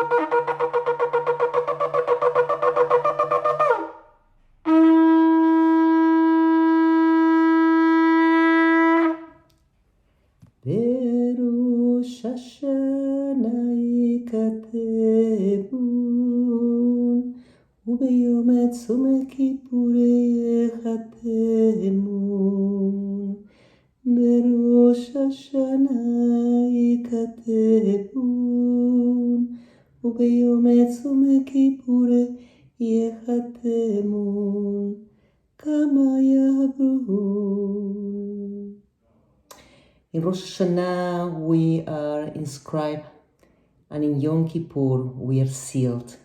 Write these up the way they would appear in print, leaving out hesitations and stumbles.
בראש השנה ייכתבון, וביום צום כיפור ייחתמון. בראש השנה ייכתבון, וביום צום כיפור ייחתמון. כמה יעברו. In Rosh Hashanah we are inscribed, and in Yom Kippur we are sealed.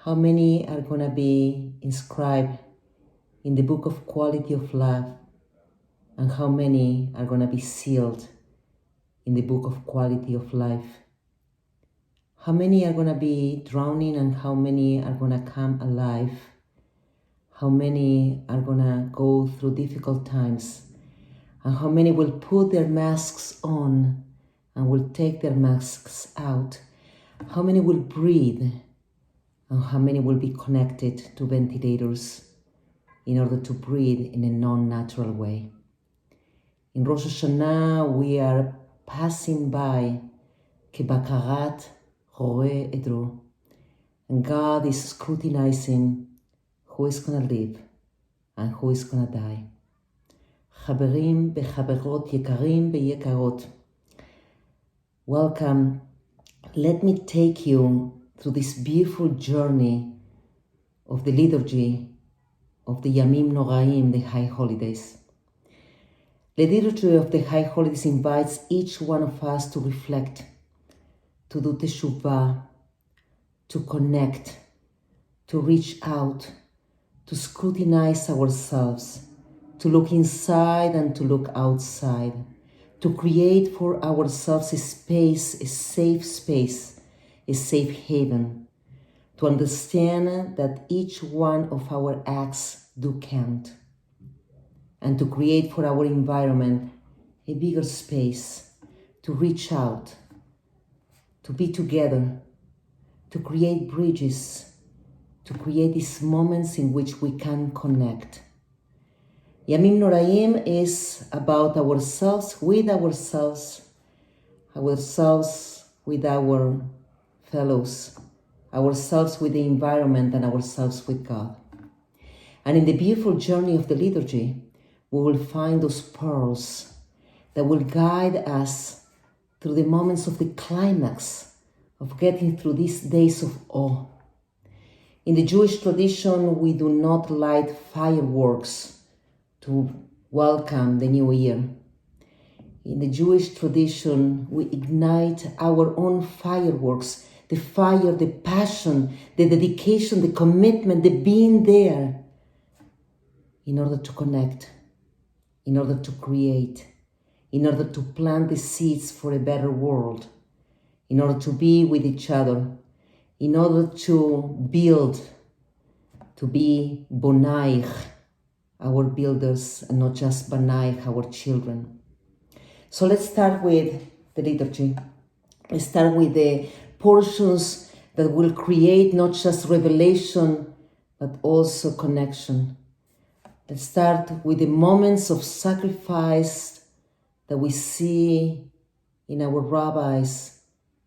How many are going to be inscribed in the book of quality of love, and how many are going to be sealed in the book of quality of life? How many are going to be drowning, and how many are going to come alive? How many are going to go through difficult times? And how many will put their masks on and will take their masks out? How many will breathe? And how many will be connected to ventilators in order to breathe in a non-natural way? In Rosh Hashanah, we are passing by Kebakarat Roe Edro. And God is scrutinizing who is going to live and who is going to die. חברים וחברות, יקרים ויקרות. Welcome. Let me take you through this beautiful journey of the liturgy of the Yamim Noraim, the High Holidays. The liturgy of the High Holidays invites each one of us to reflect, to do teshuvah, to connect, to reach out, to scrutinize ourselves, to look inside and to look outside, to create for ourselves a space, a safe haven, to understand that each one of our acts do count, and to create for our environment a bigger space, to reach out, to be together, to create bridges, to create these moments in which we can connect. Yamim Noraim is about ourselves with ourselves with our fellows, ourselves with the environment, and ourselves with God. And in the beautiful journey of the liturgy, we will find those pearls that will guide us through the moments of the climax of getting through these days of awe. In the Jewish tradition, we do not light fireworks to welcome the new year. In the Jewish tradition, we ignite our own fireworks, the fire, the passion, the dedication, the commitment, the being there, in order to connect, in order to create, in order to plant the seeds for a better world, in order to be with each other, in order to build, to be bonaich, our builders, and not just banaich, our children. So let's start with the liturgy. Let's start with the portions that will create not just revelation, but also connection. Let's start with the moments of sacrifice that we see in our rabbis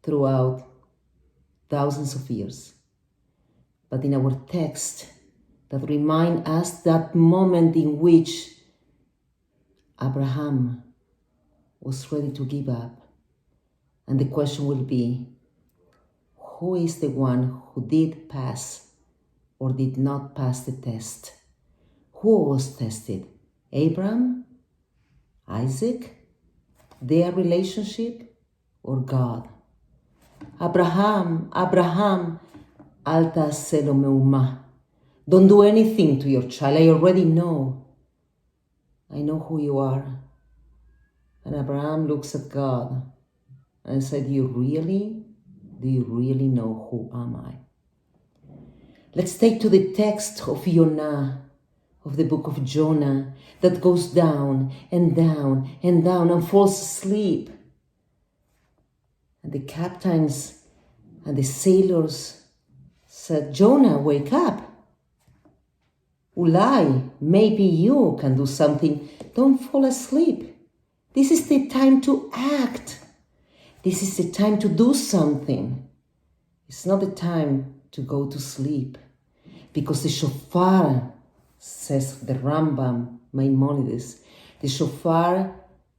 throughout thousands of years. But in our text, that remind us that moment in which Abraham was ready to give up. And the question will be, who is the one who did pass or did not pass the test? Who was tested? Abraham? Isaac? Their relationship? Or God? Abraham, al ta'aseh lo me'umah. Don't do anything to your child. I already know. I know who you are. And Abraham looks at God and said, do you really know who am I? Let's take to the text of Yonah, of the book of Jonah, that goes down and down and down and falls asleep. And the captains And the sailors said, Jonah, wake up. Ulai, maybe you can do something. Don't fall asleep. This is the time to act. This is the time to do something. It's not the time to go to sleep. Because the shofar, says the Rambam, Maimonides, the shofar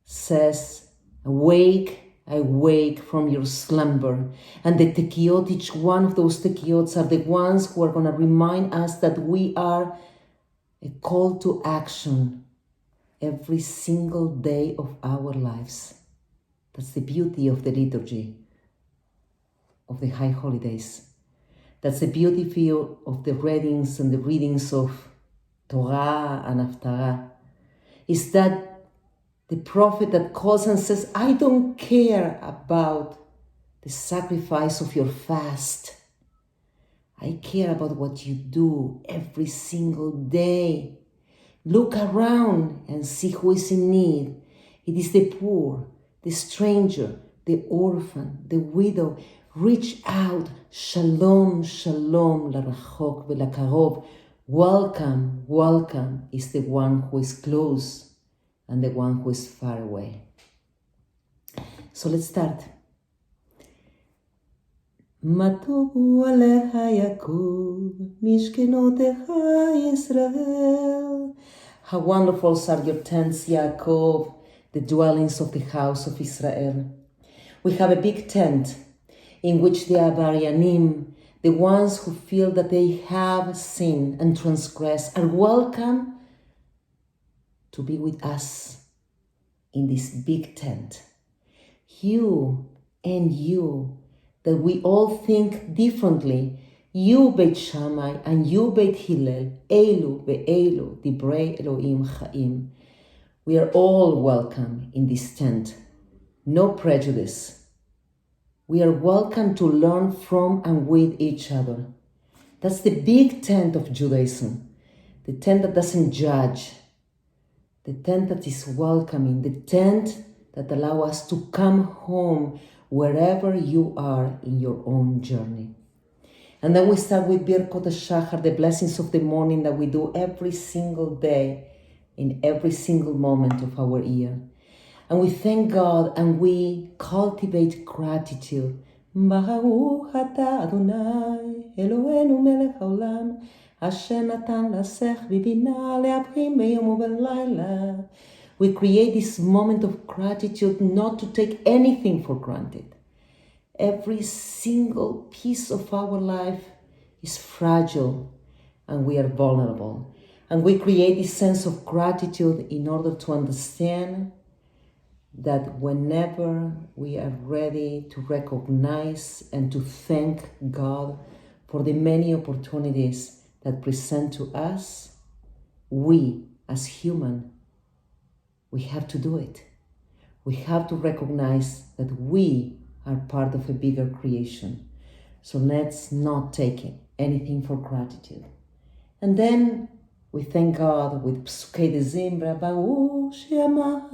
says, awake, awake from your slumber. And the tekiot, each one of those tekiots are the ones who are going to remind us that we are a call to action every single day of our lives. That's the beauty of the liturgy of the high holidays. That's the beauty of the readings and the readings of Torah and Haftarah. Is that the prophet that calls and says, I don't care about the sacrifice of your fast. I care about what you do every single day. Look around and see who is in need. It is the poor, the stranger, the orphan, the widow. Reach out. Shalom, shalom, larachok v'lakarov. Welcome, welcome is the one who is close and the one who is far away. So let's start. Matovu alecha Yaakov, mishkenotecha Israel. How wonderful are your tents, Yaakov, the dwellings of the house of Israel. We have a big tent in which the Abaryanim, the ones who feel that they have sinned and transgressed, are welcome to be with us in this big tent. You and you, that we all think differently. You, Beit Shammai, and you, Beit Hillel, Elu ve'elu, Dibrei Elohim Chaim. We are all welcome in this tent. No prejudice. We are welcome to learn from and with each other. That's the big tent of Judaism. The tent that doesn't judge. The tent that is welcoming. The tent that allows us to come home wherever you are in your own journey. And then we start with Birkot HaShachar, the blessings of the morning that we do every single day in every single moment of our year. And we thank God and we cultivate gratitude. Baruch atah Adonai, Eloheinu melech haolam, asher natan lasech bibina le'abrim beyom u'belayla. We create this moment of gratitude not to take anything for granted. Every single piece of our life is fragile and we are vulnerable. And we create this sense of gratitude in order to understand that whenever we are ready to recognize and to thank God for the many opportunities that present to us, we as human, we have to do it. We have to recognize that we are part of a bigger creation. So let's not take anything for gratitude. And then we thank God with Psukei de Zimbra, Baruch she'amar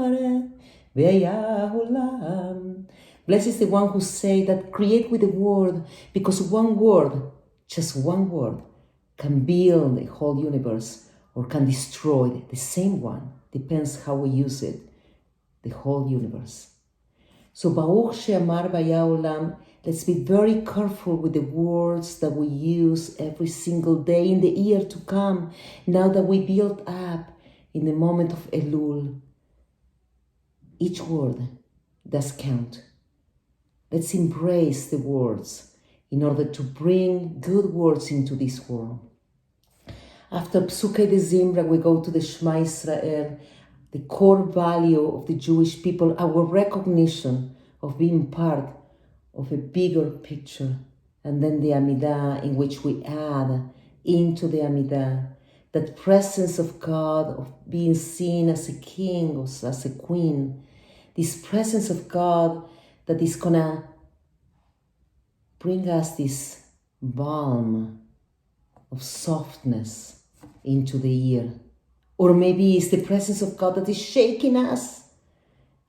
ve'yahulam. Blessed is the one who say that create with the word, because one word, just one word, can build the whole universe or can destroy the same one. Depends how we use it, the whole universe. So Baruch she'amar ve'yahulam. Let's be very careful with the words that we use every single day in the year to come, now that we build up in the moment of Elul. Each word does count. Let's embrace the words in order to bring good words into this world. After Psukei de Zimbra, we go to the Shema Israel, the core value of the Jewish people, our recognition of being part of a bigger picture. And then the Amidah, in which we add into the Amidah that presence of God, of being seen as a king or as a queen. This presence of God that is gonna bring us this balm of softness into the ear. Or maybe it's the presence of God that is shaking us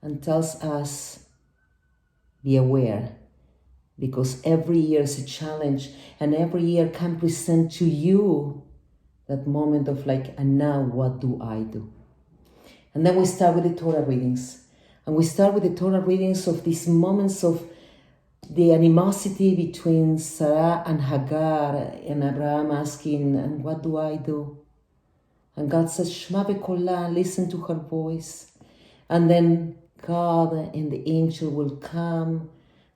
and tells us, be aware. because every year is a challenge, and every year can present to you that moment of like, and now what do I do? And then we start with the Torah readings. And we start with the Torah readings of these moments of the animosity between Sarah and Hagar, and Abraham asking, and what do I do? And God says, Shema v'kola, listen to her voice. And then God and the angel will come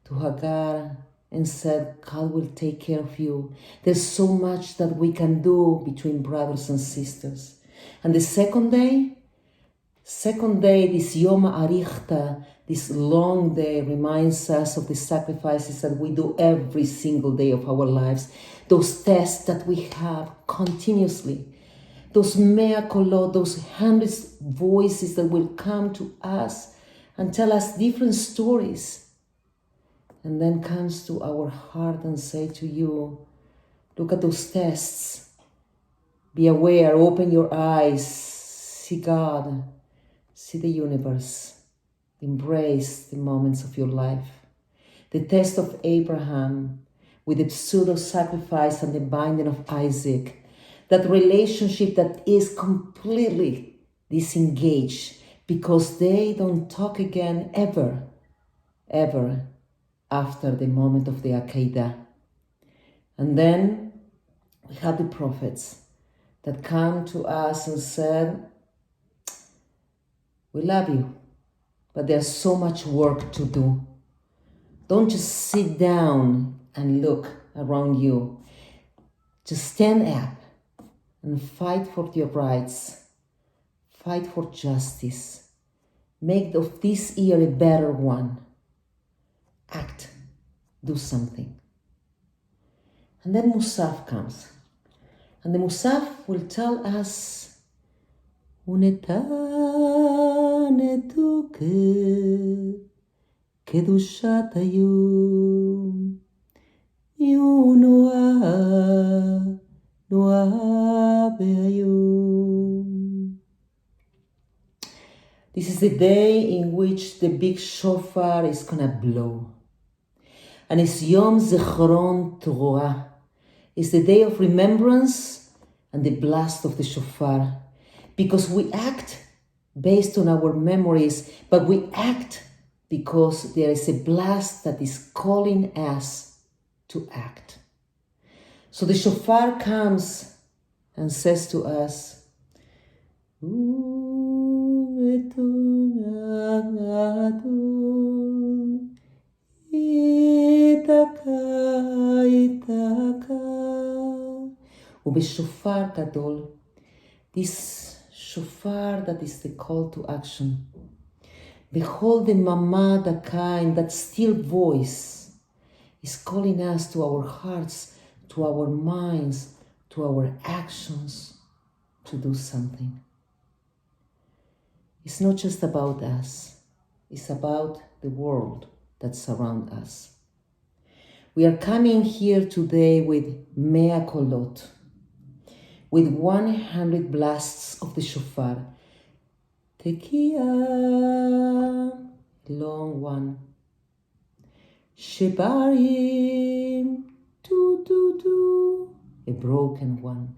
to Hagar and said, God will take care of you. There's so much that we can do between brothers and sisters. And the second day, this Yom Arichta, this long day, reminds us of the sacrifices that we do every single day of our lives. Those tests that we have continuously. Those MEA KOLOT, those hundreds voices that will come to us and tell us different stories. And then comes to our heart and say to you, look at those tests. Be aware, open your eyes, see God, see the universe. Embrace the moments of your life. The test of Abraham with the pseudo-sacrifice and the binding of Isaac. That relationship that is completely disengaged because they don't talk again ever after the moment of the Akedah. And then we have the prophets that come to us and said, we love you, but there's so much work to do. Don't just sit down and look around you. Just stand up and fight for your rights. Fight for justice. Make of this year a better one. Act. Do something. And then Musaf comes. And the Musaf will tell us, Unetan kedushat hayom Yunoah be'ayom. This is the day in which the big shofar is gonna blow. And it's Yom Zechron Torah. It's the day of remembrance and the blast of the shofar. Because we act based on our memories, but we act because there is a blast that is calling us to act. So the shofar comes and says to us, ובשופר גדול, this shofar that is the call to action. Behold the mamad, the kind, that still voice is calling us to our hearts, to our minds, to our actions, to do something. It's not just about us, it's about the world that surrounds us. We are coming here today with MEA KOLOT, with 100 blasts of the shofar. Tekiah, long one. Shebarim, tu, a broken one.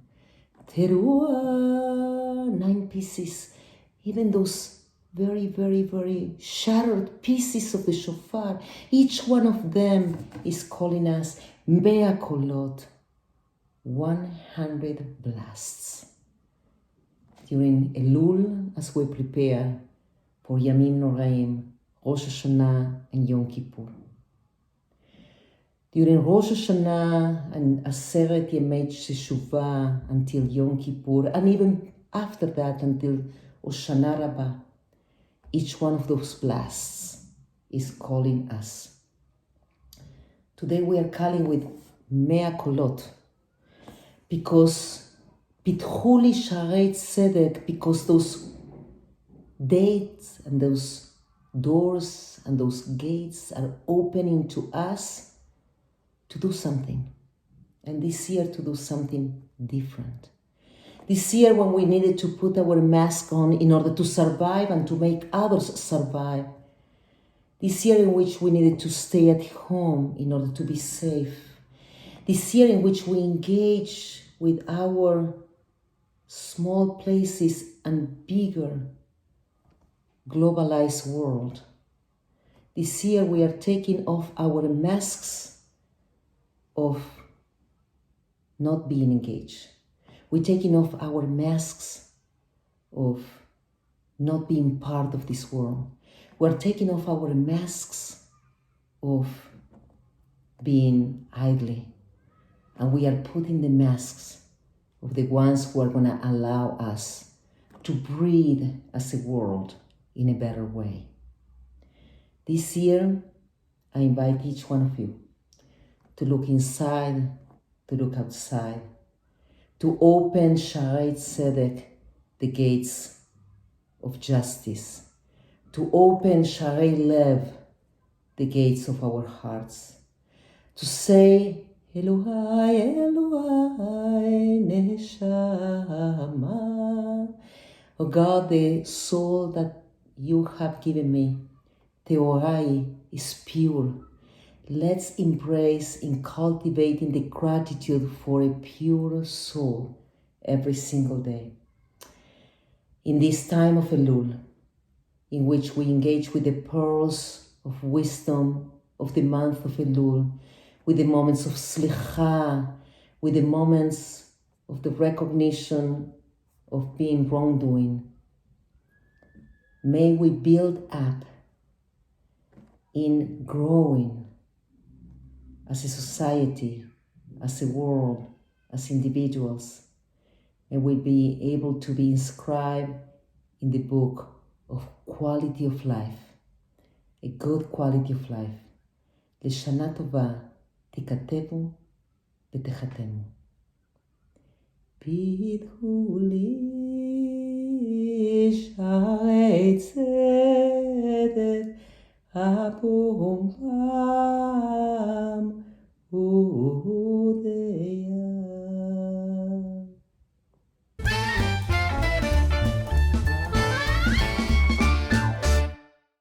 Teruah, 9 pieces. Even those very, very, very shattered pieces of the shofar, each one of them is calling us MEA KOLOT, 100 blasts. During Elul, as we prepare for Yamim Noraim, Rosh Hashanah and Yom Kippur. During Rosh Hashanah and Aseret Yemei Teshuvah until Yom Kippur, and even after that until KOLOT-Raba, each one of those blasts is calling us. Today we are calling with MEA KOLOT because Pitchuli Sharei Tzedek, because those dates and those doors and those gates are opening to us to do something. And this year to do something different. This year when we needed to put our mask on in order to survive and to make others survive. This year in which we needed to stay at home in order to be safe. This year in which we engage with our small places and bigger globalized world. This year we are taking off our masks of not being engaged. We're taking off our masks of not being part of this world. We're taking off our masks of being idly. And we are putting the masks of the ones who are going to allow us to breathe as a world in a better way. This year, I invite each one of you to look inside, to look outside, to open Sharet Tzedek, the gates of justice, to open Sharei Lev, the gates of our hearts, to say, Elohai, Elohai, Neshama. Oh God, the soul that you have given me, Teorai, is pure. Let's embrace in cultivating the gratitude for a pure soul every single day. In this time of Elul, in which we engage with the pearls of wisdom of the month of Elul, with the moments of slicha, with the moments of the recognition of being wrongdoing, may we build up in growing as a society, as a world, as individuals, and we'll be able to be inscribed in the book of quality of life, a good quality of life. לשנה טובה תיכתבו ותחתמו. פיתחו לי שערי צדק הפעם